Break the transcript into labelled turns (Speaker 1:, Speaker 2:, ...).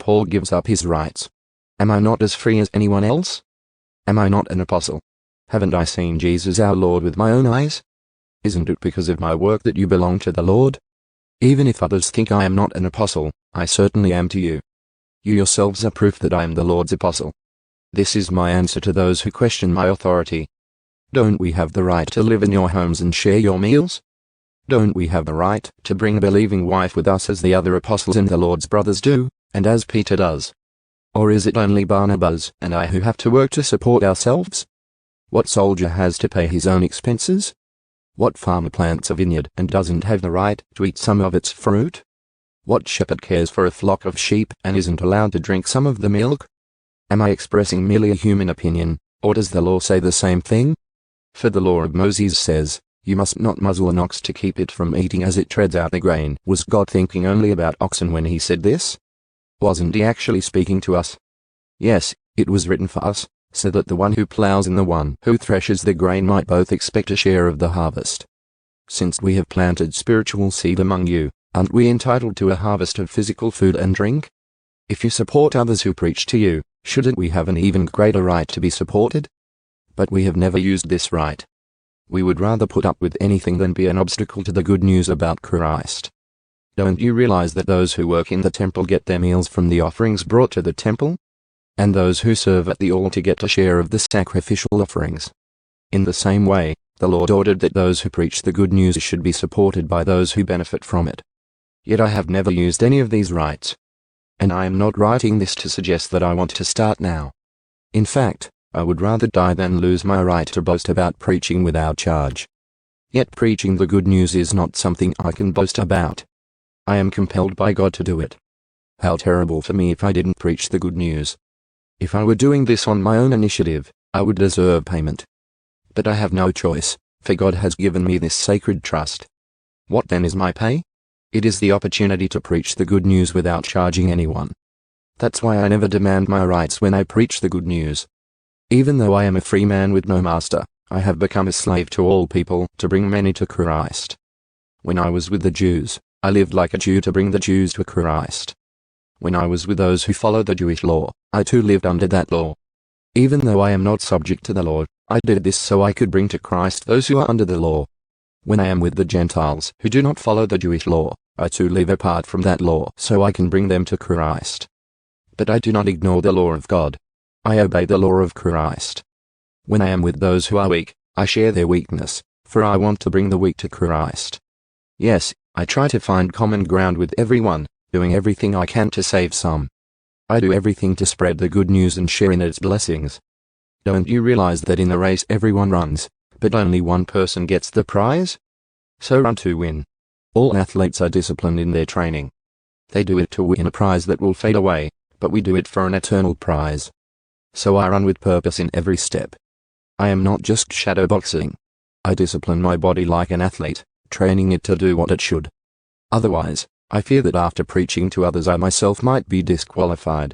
Speaker 1: Paul gives up his rights. Am I not as free as anyone else? Am I not an apostle? Haven't I seen Jesus our Lord with my own eyes? Isn't it because of my work that you belong to the Lord? Even if others think I am not an apostle, I certainly am to you. You yourselves are proof that I am the Lord's apostle. This is my answer to those who question my authority. Don't we have the right to live in your homes and share your meals? Don't we have the right to bring a believing wife with us as the other apostles and the Lord's brothers do, and as Peter does? Or is it only Barnabas and I who have to work to support ourselves? What soldier has to pay his own expenses? What farmer plants a vineyard and doesn't have the right to eat some of its fruit? What shepherd cares for a flock of sheep and isn't allowed to drink some of the milk? Am I expressing merely a human opinion, or does the law say the same thing? For the law of Moses says, you must not muzzle an ox to keep it from eating as it treads out the grain. Was God thinking only about oxen when he said this? Wasn't he actually speaking to us? Yes, it was written for us, so that the one who plows and the one who threshes the grain might both expect a share of the harvest. Since we have planted spiritual seed among you, aren't we entitled to a harvest of physical food and drink? If you support others who preach to you, shouldn't we have an even greater right to be supported? But we have never used this right. We would rather put up with anything than be an obstacle to the good news about Christ. Don't you realize that those who work in the temple get their meals from the offerings brought to the temple? And those who serve at the altar get a share of the sacrificial offerings. In the same way, the Lord ordered that those who preach the good news should be supported by those who benefit from it. Yet I have never used any of these rights. And I am not writing this to suggest that I want to start now. In fact, I would rather die than lose my right to boast about preaching without charge. Yet preaching the good news is not something I can boast about. I am compelled by God to do it. How terrible for me if I didn't preach the good news. If I were doing this on my own initiative, I would deserve payment. But I have no choice, for God has given me this sacred trust. What then is my pay? It is the opportunity to preach the good news without charging anyone. That's why I never demand my rights when I preach the good news. Even though I am a free man with no master, I have become a slave to all people to bring many to Christ. When I was with the Jews, I lived like a Jew to bring the Jews to Christ. When I was with those who followed the Jewish law, I too lived under that law. Even though I am not subject to the law, I did this so I could bring to Christ those who are under the law. When I am with the Gentiles who do not follow the Jewish law, I too live apart from that law so I can bring them to Christ. But I do not ignore the law of God. I obey the law of Christ. When I am with those who are weak, I share their weakness, for I want to bring the weak to Christ. Yes, I try to find common ground with everyone, doing everything I can to save some. I do everything to spread the good news and share in its blessings. Don't you realize that in the race everyone runs, but only one person gets the prize? So run to win. All athletes are disciplined in their training. They do it to win a prize that will fade away, but we do it for an eternal prize. So I run with purpose in every step. I am not just shadowboxing. I discipline my body like an athlete, training it to do what it should. Otherwise, I fear that after preaching to others I myself might be disqualified.